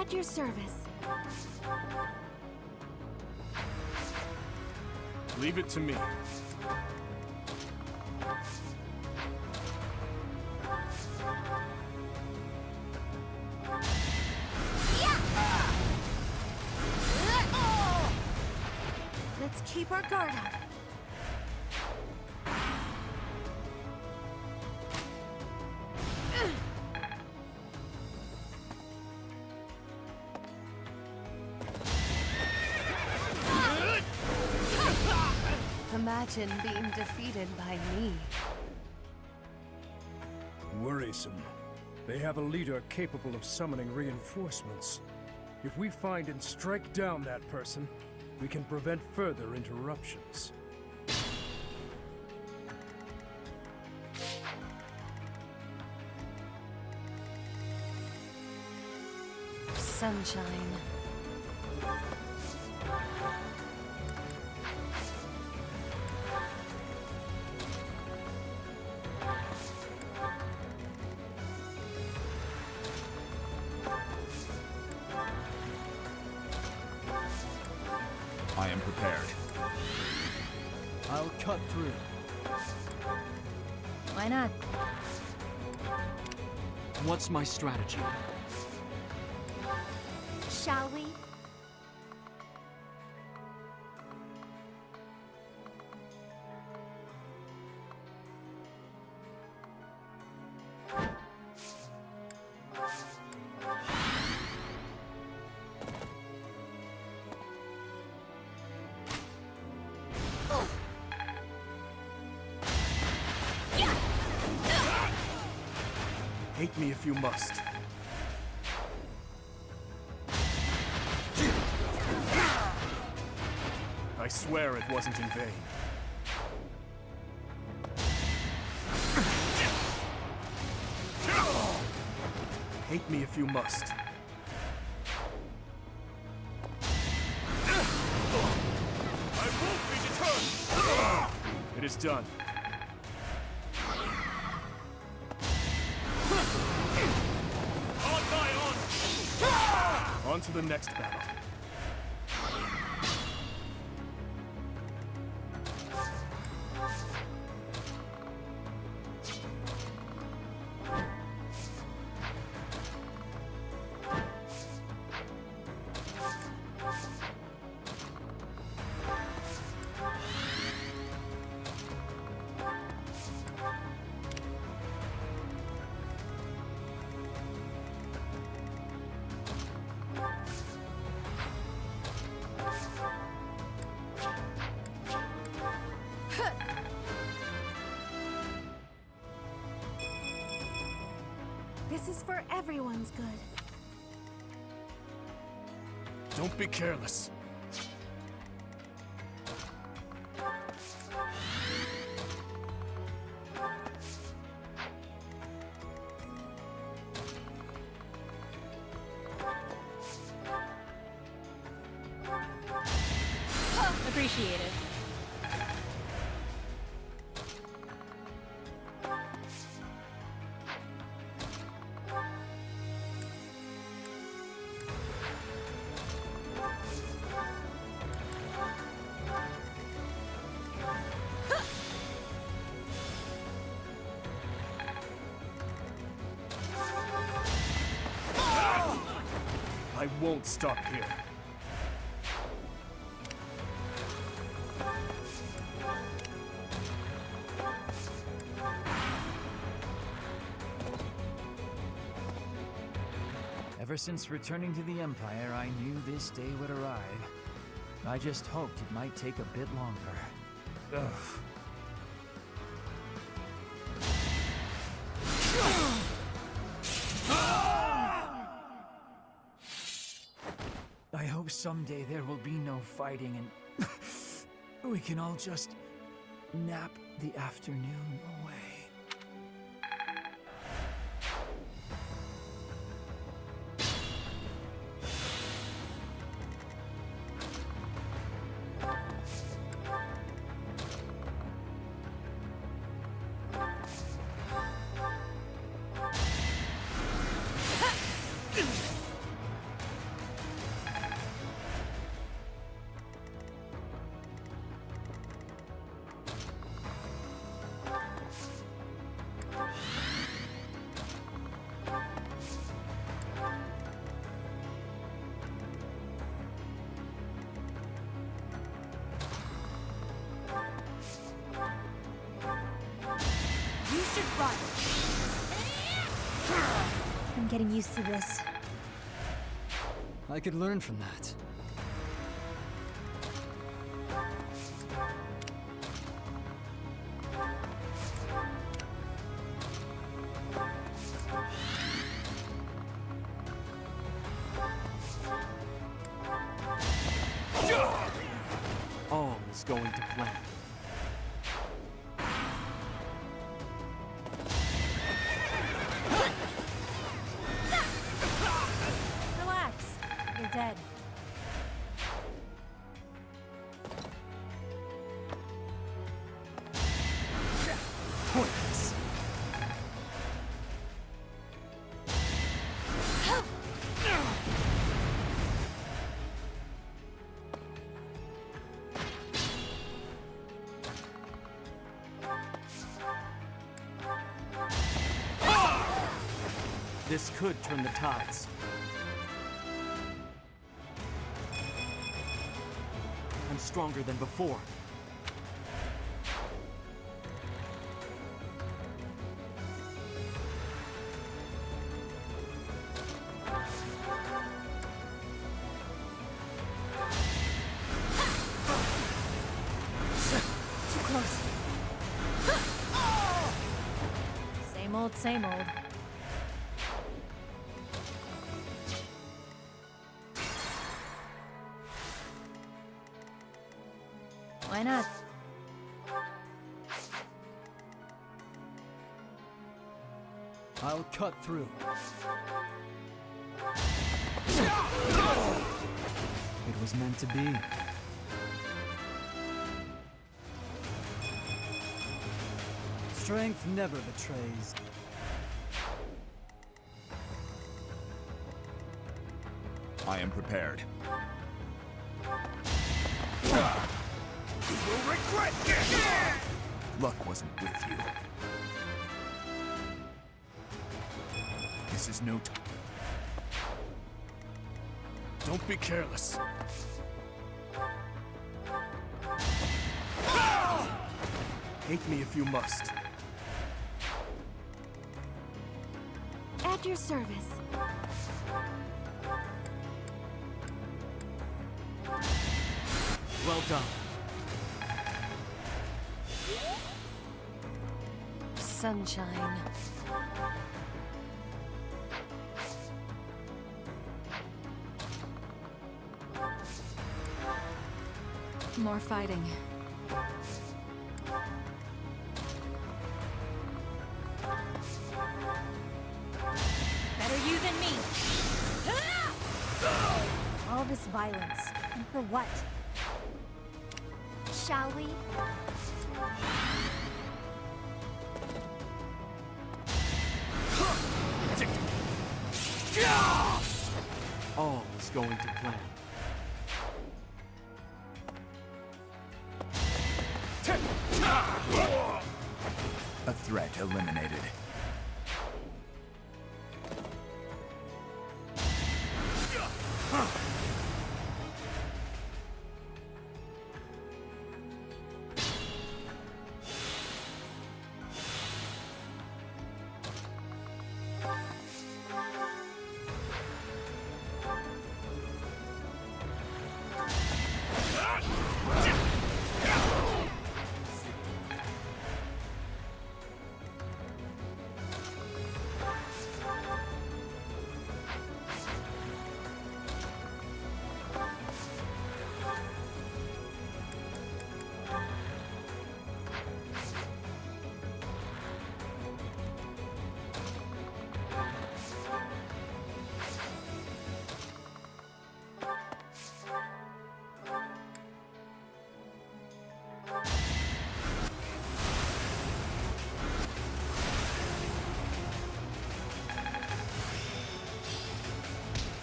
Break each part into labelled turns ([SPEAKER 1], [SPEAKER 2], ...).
[SPEAKER 1] At your service.
[SPEAKER 2] Leave it to me.
[SPEAKER 1] Let's keep our guard up. Imagine being defeated by me.
[SPEAKER 3] Worrisome. They have a leader capable of summoning reinforcements. If we find and strike down that person, we can prevent further interruptions.
[SPEAKER 1] Sunshine.
[SPEAKER 2] I am prepared.
[SPEAKER 4] I'll cut through.
[SPEAKER 1] Why not?
[SPEAKER 4] What's my strategy?
[SPEAKER 1] Shall we?
[SPEAKER 2] Hate me if you must. I swear it wasn't in vain. Hate me if you must. I won't be deterred! It is done. On to the next battle.
[SPEAKER 1] This is for everyone's good.
[SPEAKER 2] Don't be careless.
[SPEAKER 1] Appreciate it.
[SPEAKER 2] I won't stop here.
[SPEAKER 4] Ever since returning to the Empire, I knew this day would arrive. I just hoped it might take a bit longer. Ugh. I hope someday there will be no fighting and we can all just nap the afternoon away.
[SPEAKER 1] I'm getting used to this.
[SPEAKER 4] I could learn from that.
[SPEAKER 5] All is going to plan.
[SPEAKER 1] Relax. You're dead.
[SPEAKER 5] Pointless. This could turn the tides. I'm stronger than before.
[SPEAKER 1] Too close. Same old, same old. Why not?
[SPEAKER 4] I'll cut through. It was meant to be. Strength never betrays.
[SPEAKER 2] I am prepared.
[SPEAKER 3] You will regret this!
[SPEAKER 2] Luck wasn't with you. This is no time.
[SPEAKER 3] Don't be careless. Hate me if you must.
[SPEAKER 1] At your service.
[SPEAKER 5] Well done.
[SPEAKER 1] Sunshine. More fighting. Better you than me. All this violence. And for what? Shall we?
[SPEAKER 5] All is going to plan.
[SPEAKER 2] A threat eliminated.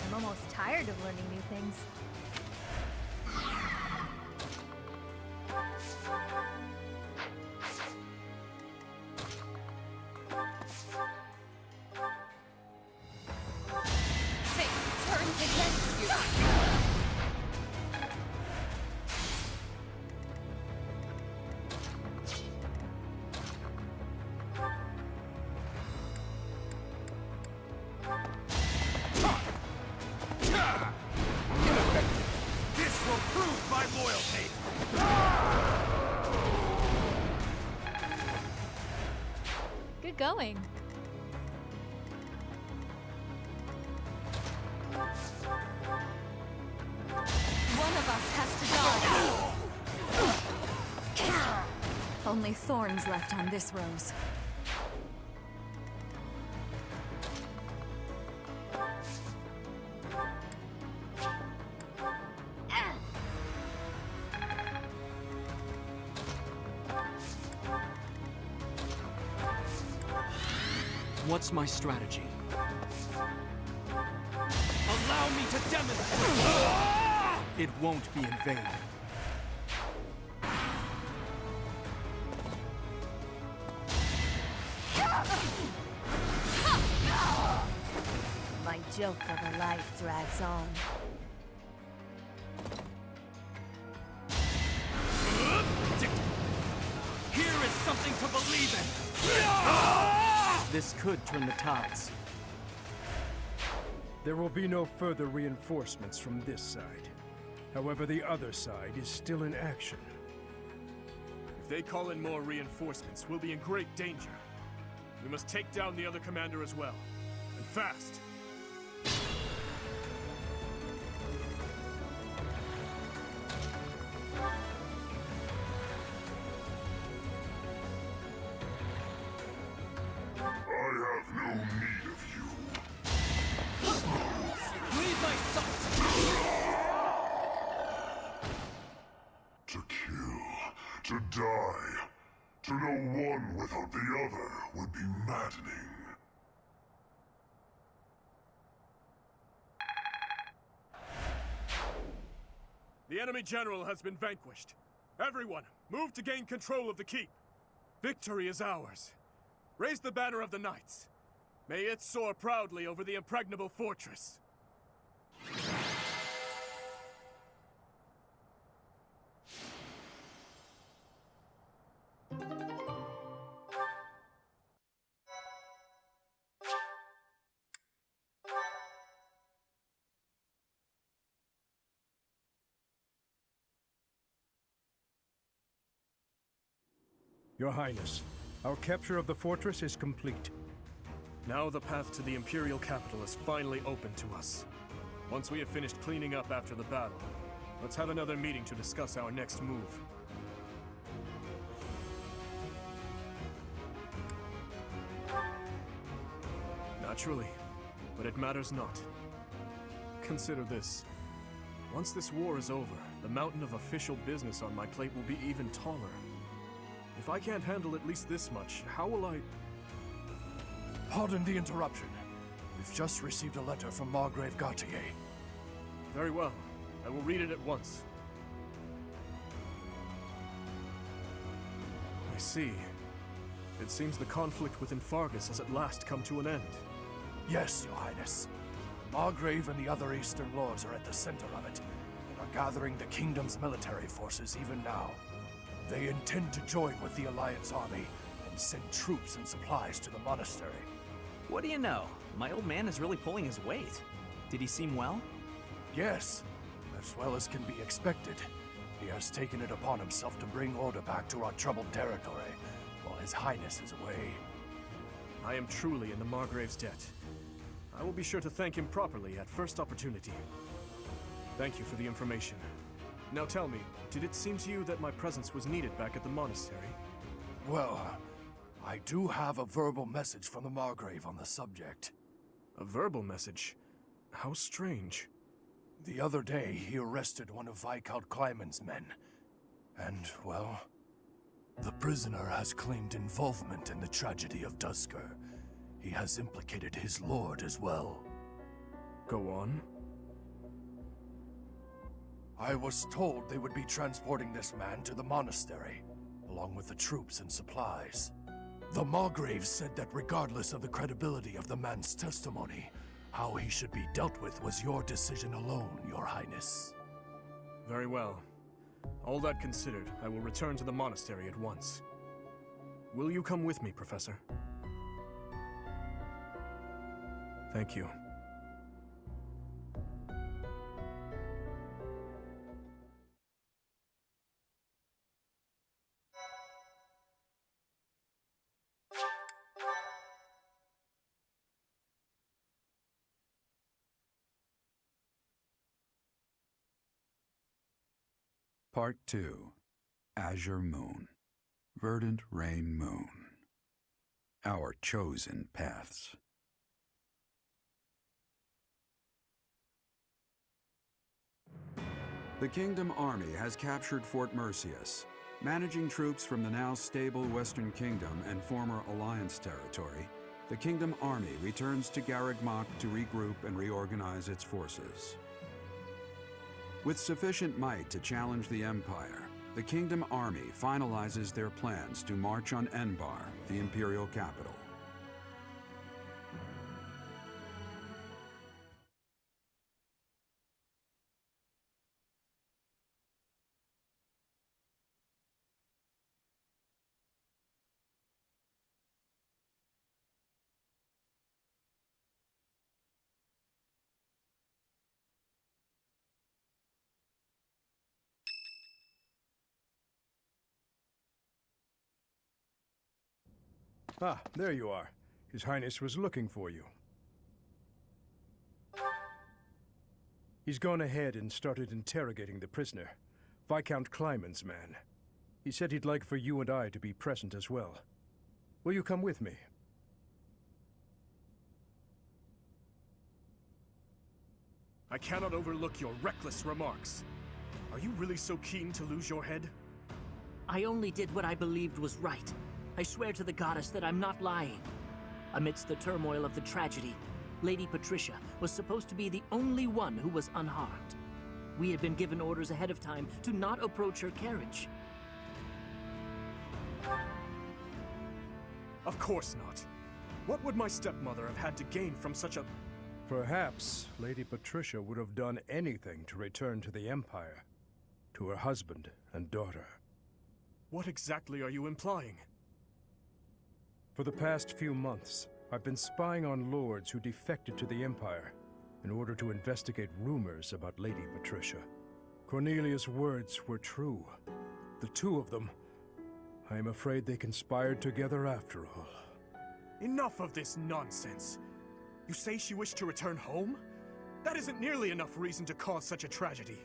[SPEAKER 1] I'm almost tired of learning new things.
[SPEAKER 6] Fate turns against you.
[SPEAKER 2] my loyalty!
[SPEAKER 1] Good going.
[SPEAKER 6] One of us has to die.
[SPEAKER 1] Only thorns left on this rose.
[SPEAKER 5] What's my strategy? Allow me to demonstrate! It won't be in vain.
[SPEAKER 1] My joke of a life drags on.
[SPEAKER 5] Here is something to believe in! This could turn the tides.
[SPEAKER 3] There will be no further reinforcements from this side. However, the other side is still in action.
[SPEAKER 2] If they call in more reinforcements, we'll be in great danger. We must take down the other commander as well. And fast!
[SPEAKER 5] Leave my sight!
[SPEAKER 7] To kill, to die, to know one without the other would be maddening.
[SPEAKER 2] The enemy general has been vanquished. Everyone, move to gain control of the keep. Victory is ours. Raise the banner of the knights. May it soar proudly over the impregnable fortress.
[SPEAKER 3] Your Highness, our capture of the fortress is complete.
[SPEAKER 2] Now the path to the Imperial capital is finally open to us. Once we have finished cleaning up after the battle, let's have another meeting to discuss our next move. Naturally, but it matters not. Consider this. Once this war is over, the mountain of official business on my plate will be even taller. If I can't handle at least this much, how will I...
[SPEAKER 8] Pardon the interruption. We've just received a letter from Margrave Gautier.
[SPEAKER 2] Very well. I will read it at once. I see. It seems the conflict within Fargus has at last come to an end.
[SPEAKER 8] Yes, Your Highness. Margrave and the other Eastern Lords are at the center of it, and are gathering the kingdom's military forces even now. They intend to join with the Alliance army and send troops and supplies to the monastery.
[SPEAKER 9] What do you know? My old man is really pulling his weight. Did he seem well?
[SPEAKER 8] Yes, as well as can be expected. He has taken it upon himself to bring order back to our troubled territory, while His Highness is away.
[SPEAKER 2] I am truly in the Margrave's debt. I will be sure to thank him properly at first opportunity. Thank you for the information. Now tell me, did it seem to you that my presence was needed back at the monastery?
[SPEAKER 8] Well, I do have a verbal message from the Margrave on the subject.
[SPEAKER 2] A verbal message? How strange.
[SPEAKER 8] The other day, he arrested one of Viscount Kleiman's men. And, well, the prisoner has claimed involvement in the tragedy of Duskur. He has implicated his lord as well.
[SPEAKER 2] Go on.
[SPEAKER 8] I was told they would be transporting this man to the monastery, along with the troops and supplies. The Margrave said that regardless of the credibility of the man's testimony, how he should be dealt with was your decision alone, Your Highness.
[SPEAKER 2] Very well. All that considered, I will return to the monastery at once. Will you come with me, Professor? Thank you.
[SPEAKER 10] Part 2. Azure Moon. Verdant Rain Moon. Our chosen paths. The Kingdom Army has captured Fort Merceus. Managing troops from the now stable Western Kingdom and former Alliance territory, the Kingdom Army returns to Garreg Mach to regroup and reorganize its forces. With sufficient might to challenge the Empire, the Kingdom Army finalizes their plans to march on Enbar, the Imperial capital.
[SPEAKER 3] Ah, there you are. His Highness was looking for you. He's gone ahead and started interrogating the prisoner, Viscount Kleiman's man. He said he'd like for you and I to be present as well. Will you come with me?
[SPEAKER 2] I cannot overlook your reckless remarks. Are you really so keen to lose your head?
[SPEAKER 11] I only did what I believed was right. I swear to the goddess that I'm not lying. Amidst the turmoil of the tragedy, Lady Patricia was supposed to be the only one who was unharmed. We had been given orders ahead of time to not approach her carriage.
[SPEAKER 2] Of course not. What would my stepmother have had to gain from such a...
[SPEAKER 3] Perhaps Lady Patricia would have done anything to return to the Empire, to her husband and daughter.
[SPEAKER 2] What exactly are you implying?
[SPEAKER 3] For the past few months, I've been spying on lords who defected to the Empire in order to investigate rumors about Lady Patricia. Cornelia's words were true. The two of them, I am afraid they conspired together after all.
[SPEAKER 2] Enough of this nonsense! You say she wished to return home? That isn't nearly enough reason to cause such a tragedy.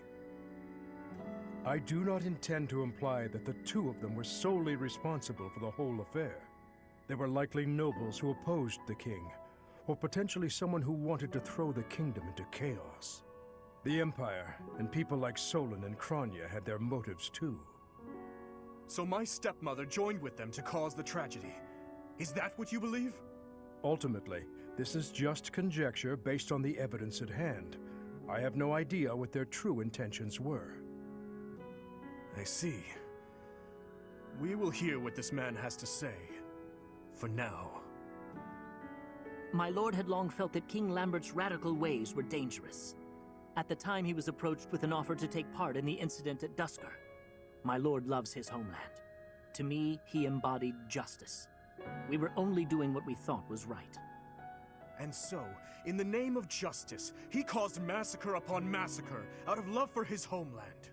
[SPEAKER 3] I do not intend to imply that the two of them were solely responsible for the whole affair. They were likely nobles who opposed the king, or potentially someone who wanted to throw the kingdom into chaos. The Empire and people like Solon and Kranya had their motives too.
[SPEAKER 2] So my stepmother joined with them to cause the tragedy. Is that what you believe?
[SPEAKER 3] Ultimately, this is just conjecture based on the evidence at hand. I have no idea what their true intentions were.
[SPEAKER 2] I see. We will hear what this man has to say. For now.
[SPEAKER 11] My lord had long felt that King Lambert's radical ways were dangerous. At the time, he was approached with an offer to take part in the incident at Duscar. My lord loves his homeland. To me, he embodied justice. We were only doing what we thought was right.
[SPEAKER 2] And so, in the name of justice, he caused massacre upon massacre out of love for his homeland.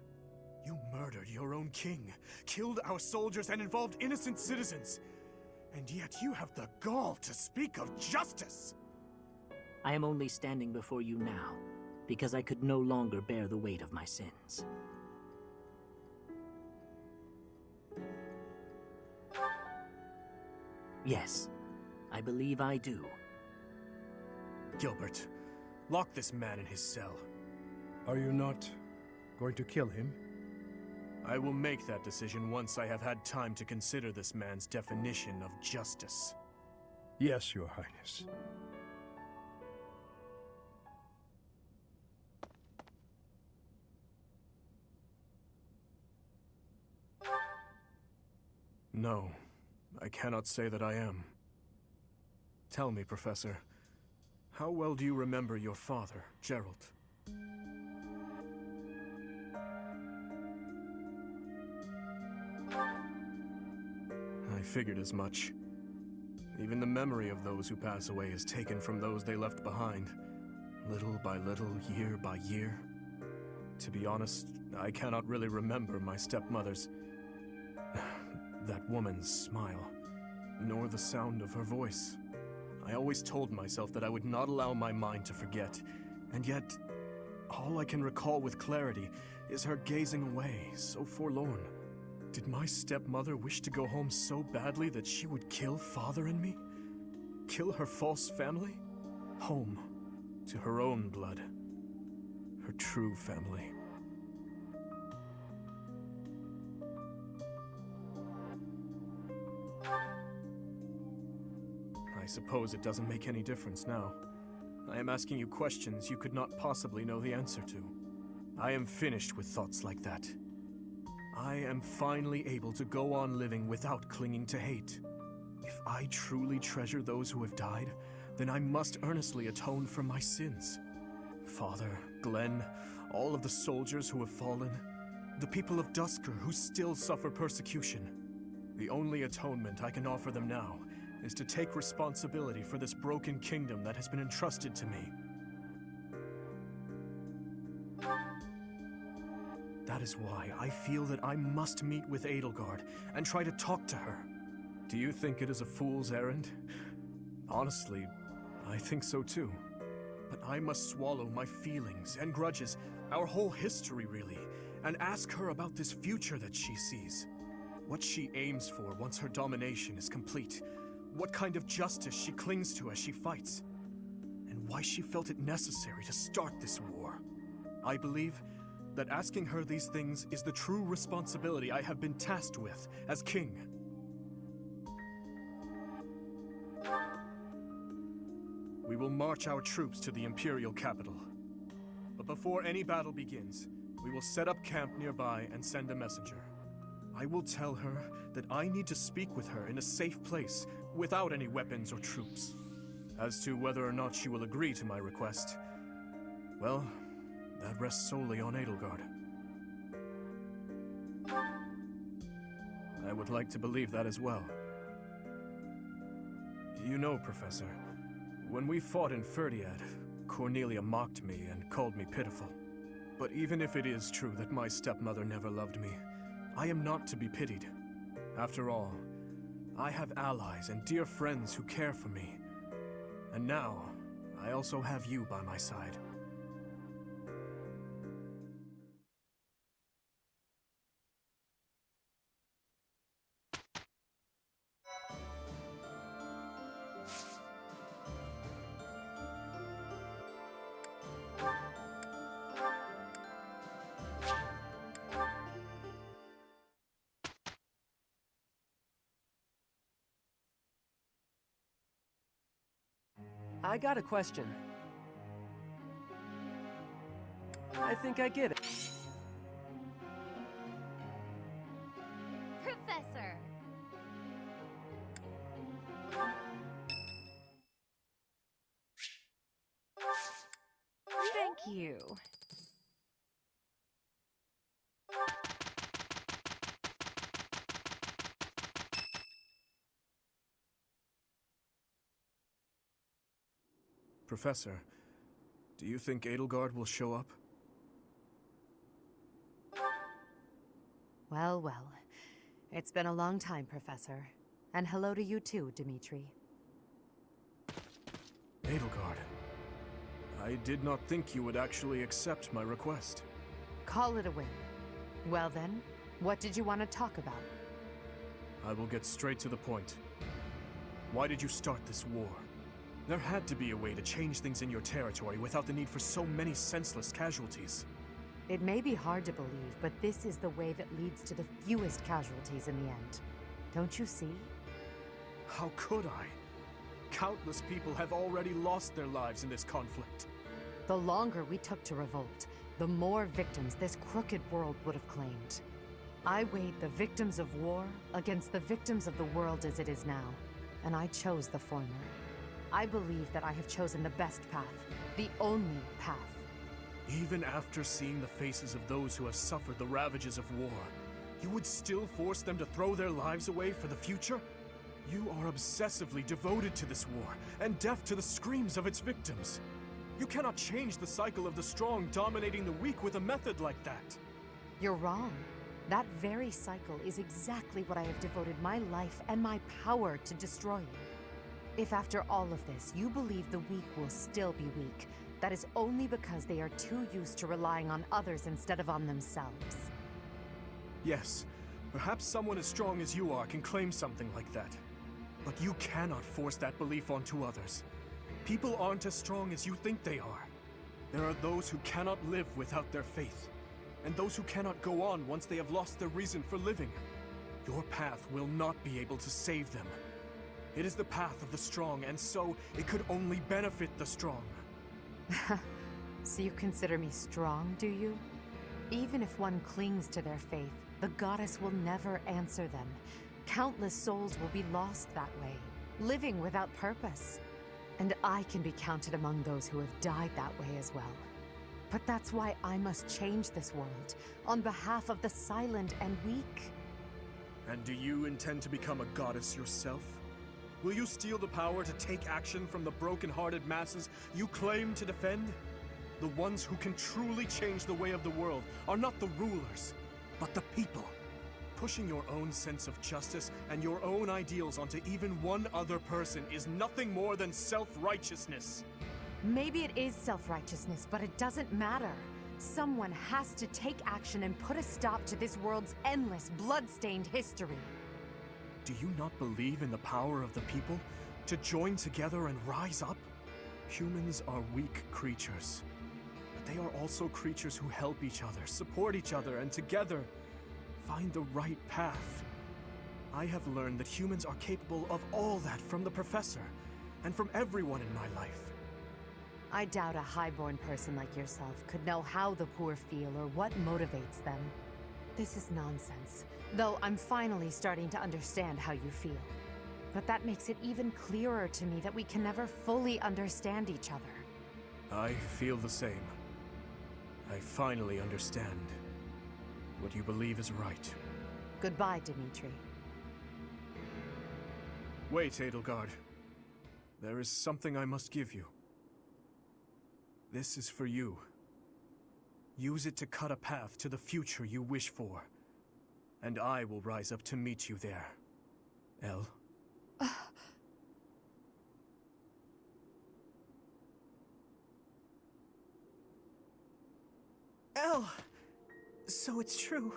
[SPEAKER 2] You murdered your own king, killed our soldiers, and involved innocent citizens. And yet you have the gall to speak of justice!
[SPEAKER 11] I am only standing before you now, because I could no longer bear the weight of my sins. Yes, I believe I do.
[SPEAKER 2] Gilbert, lock this man in his cell.
[SPEAKER 3] Are you not going to kill him?
[SPEAKER 2] I will make that decision once I have had time to consider this man's definition of justice.
[SPEAKER 3] Yes, Your Highness.
[SPEAKER 2] No, I cannot say that I am. Tell me, Professor, how well do you remember your father, Gerald? I figured as much. Even the memory of those who pass away is taken from those they left behind, little by little, year by year. To be honest, I cannot really remember my stepmother's... that woman's smile, nor the sound of her voice. I always told myself that I would not allow my mind to forget, and yet... All I can recall with clarity is her gazing away, so forlorn. Did my stepmother wish to go home so badly that she would kill Father and me? Kill her false family? Home to her own blood. Her true family. I suppose it doesn't make any difference now. I am asking you questions you could not possibly know the answer to. I am finished with thoughts like that. I am finally able to go on living without clinging to hate. If I truly treasure those who have died, then I must earnestly atone for my sins. Father, Glenn, all of the soldiers who have fallen, the people of Duscur who still suffer persecution. The only atonement I can offer them now is to take responsibility for this broken kingdom that has been entrusted to me. That is why I feel that I must meet with Edelgard and try to talk to her. Do you think it is a fool's errand? Honestly, I think so too. But I must swallow my feelings and grudges, our whole history really, and ask her about this future that she sees. What she aims for once her domination is complete. What kind of justice she clings to as she fights. And why she felt it necessary to start this war. I believe that asking her these things is the true responsibility I have been tasked with as king. We will march our troops to the Imperial capital. But before any battle begins, we will set up camp nearby and send a messenger. I will tell her that I need to speak with her in a safe place without any weapons or troops. As to whether or not she will agree to my request, well, that rests solely on Edelgard. I would like to believe that as well. You know, Professor, when we fought in Ferdiad, Cornelia mocked me and called me pitiful. But even if it is true that my stepmother never loved me, I am not to be pitied. After all, I have allies and dear friends who care for me. And now, I also have you by my side.
[SPEAKER 12] I got a question. I think I get it.
[SPEAKER 6] Professor!
[SPEAKER 1] Thank you.
[SPEAKER 2] Professor, do you think Edelgard will show up?
[SPEAKER 13] Well, well. It's been a long time, Professor. And hello to you too, Dimitri.
[SPEAKER 2] Edelgard, I did not think you would actually accept my request.
[SPEAKER 13] Call it a win. Well then, what did you want to talk about?
[SPEAKER 2] I will get straight to the point. Why did you start this war? There had to be a way to change things in your territory without the need for so many senseless casualties.
[SPEAKER 13] It may be hard to believe, but this is the way that leads to the fewest casualties in the end. Don't you see?
[SPEAKER 2] How could I? Countless people have already lost their lives in this conflict.
[SPEAKER 13] The longer we took to revolt, the more victims this crooked world would have claimed. I weighed the victims of war against the victims of the world as it is now, and I chose the former. I believe that I have chosen the best path, the only path.
[SPEAKER 2] Even after seeing the faces of those who have suffered the ravages of war, you would still force them to throw their lives away for the future? You are obsessively devoted to this war, and deaf to the screams of its victims. You cannot change the cycle of the strong dominating the weak with a method like that.
[SPEAKER 13] You're wrong. That very cycle is exactly what I have devoted my life and my power to destroying. If after all of this, you believe the weak will still be weak, that is only because they are too used to relying on others instead of on themselves.
[SPEAKER 2] Yes, perhaps someone as strong as you are can claim something like that. But you cannot force that belief onto others. People aren't as strong as you think they are. There are those who cannot live without their faith, and those who cannot go on once they have lost their reason for living. Your path will not be able to save them. It is the path of the strong, and so it could only benefit the strong.
[SPEAKER 13] So you consider me strong, do you? Even if one clings to their faith, the goddess will never answer them. Countless souls will be lost that way, living without purpose. And I can be counted among those who have died that way as well. But that's why I must change this world, on behalf of the silent and weak.
[SPEAKER 2] And do you intend to become a goddess yourself? Will you steal the power to take action from the broken-hearted masses you claim to defend? The ones who can truly change the way of the world are not the rulers, but the people. Pushing your own sense of justice and your own ideals onto even one other person is nothing more than self-righteousness.
[SPEAKER 13] Maybe it is self-righteousness, but it doesn't matter. Someone has to take action and put a stop to this world's endless, blood-stained history.
[SPEAKER 2] Do you not believe in the power of the people to join together and rise up? Humans are weak creatures, but they are also creatures who help each other, support each other, and together find the right path. I have learned that humans are capable of all that from the Professor, and from everyone in my life.
[SPEAKER 13] I doubt a highborn person like yourself could know how the poor feel or what motivates them. This is nonsense, though I'm finally starting to understand how you feel. But that makes it even clearer to me that we can never fully understand each other.
[SPEAKER 2] I feel the same. I finally understand what you believe is right.
[SPEAKER 13] Goodbye, Dimitri.
[SPEAKER 2] Wait, Edelgard. There is something I must give you. This is for you. Use it to cut a path to the future you wish for. And I will rise up to meet you there. Elle?
[SPEAKER 14] Elle! So it's true.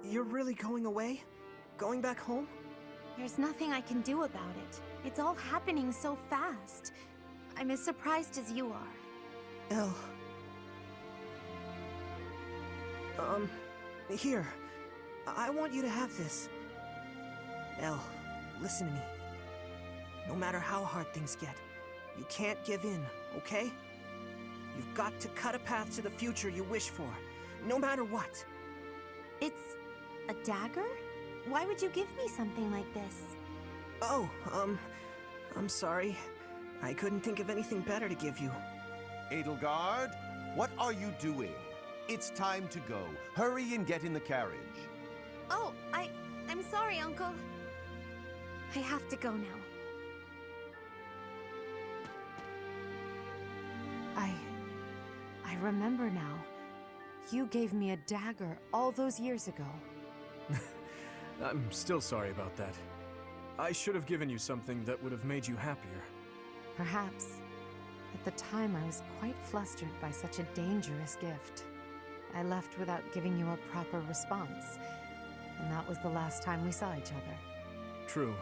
[SPEAKER 14] You're really going away? Going back home?
[SPEAKER 6] There's nothing I can do about it. It's all happening so fast. I'm as surprised as you are.
[SPEAKER 14] Elle. Here. I want you to have this. Elle, listen to me. No matter how hard things get, you can't give in, okay? You've got to cut a path to the future you wish for, no matter what.
[SPEAKER 6] It's a dagger? Why would you give me something like this?
[SPEAKER 14] Oh, I'm sorry. I couldn't think of anything better to give you.
[SPEAKER 15] Edelgard, what are you doing? It's time to go. Hurry and get in the carriage.
[SPEAKER 6] Oh, I'm sorry, Uncle. I have to go now.
[SPEAKER 13] I remember now. You gave me a dagger all those years ago.
[SPEAKER 2] I'm still sorry about that. I should have given you something that would have made you happier.
[SPEAKER 13] Perhaps. At the time, I was quite flustered by such a dangerous gift. I left without giving you a proper response. And that was the last time we saw each other.
[SPEAKER 2] True.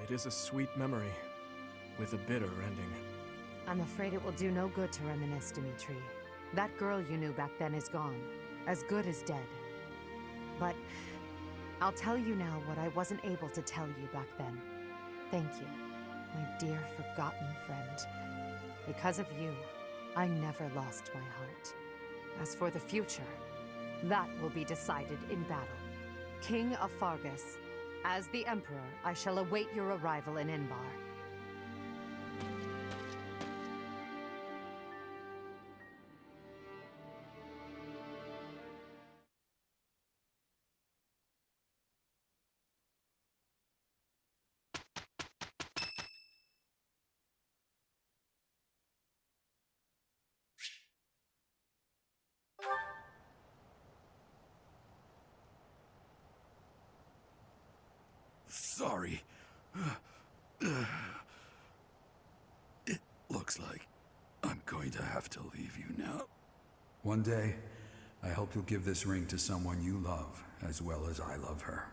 [SPEAKER 2] It is a sweet memory, with a bitter ending.
[SPEAKER 13] I'm afraid it will do no good to reminisce, Dimitri. That girl you knew back then is gone. As good as dead. But I'll tell you now what I wasn't able to tell you back then. Thank you, my dear forgotten friend. Because of you, I never lost my heart. As for the future, that will be decided in battle. King of Fargus, as the Emperor, I shall await your arrival in Inbar.
[SPEAKER 8] Sorry.
[SPEAKER 16] Looks like I'm going to have to leave you now.
[SPEAKER 10] One day, I hope you'll give this ring to someone you love as well as I love her.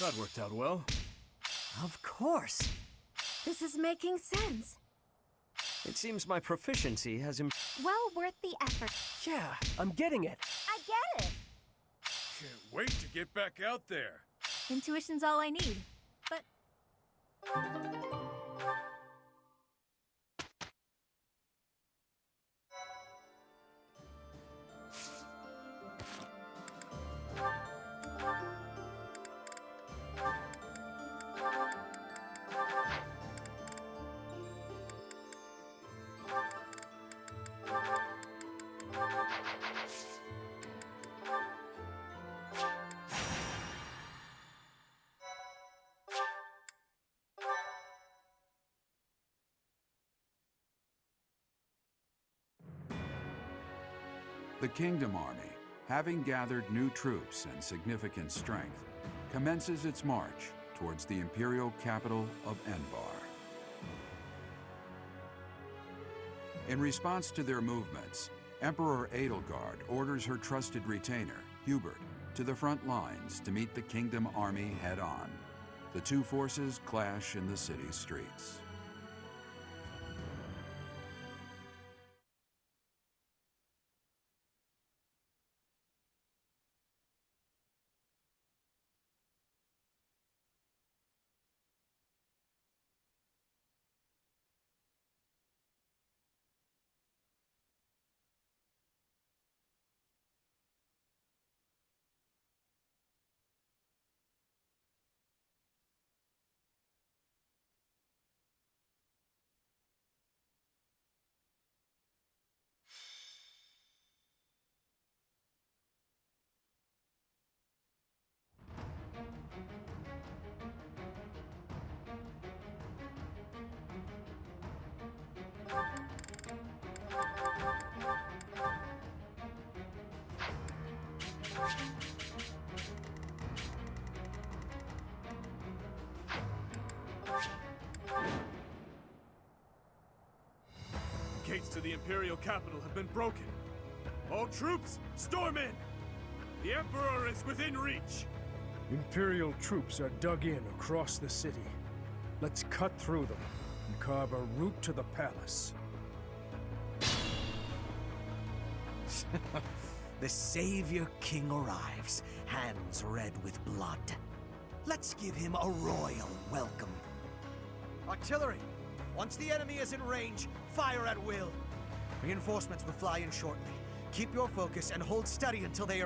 [SPEAKER 2] That worked out well.
[SPEAKER 14] Of course.
[SPEAKER 6] This is making sense.
[SPEAKER 12] It seems my proficiency has
[SPEAKER 6] Well worth the effort.
[SPEAKER 12] Yeah, I'm getting it.
[SPEAKER 6] I get it.
[SPEAKER 3] Can't wait to get back out there.
[SPEAKER 1] Intuition's all I need. But
[SPEAKER 10] The Kingdom Army, having gathered new troops and significant strength, commences its march towards the imperial capital of Enbar. In response to their movements, Emperor Edelgard orders her trusted retainer, Hubert, to the front lines to meet the Kingdom Army head-on. The two forces clash in the city's streets.
[SPEAKER 2] Gates to the Imperial capital have been broken. All troops, storm in! The Emperor is within reach!
[SPEAKER 3] Imperial troops are dug in across the city. Let's cut through them and carve a route to the palace.
[SPEAKER 14] The Savior King arrives, hands red with blood. Let's give him a royal welcome. Artillery! Once the enemy is in range, fire at will. Reinforcements will fly in shortly. Keep your focus and hold steady until they are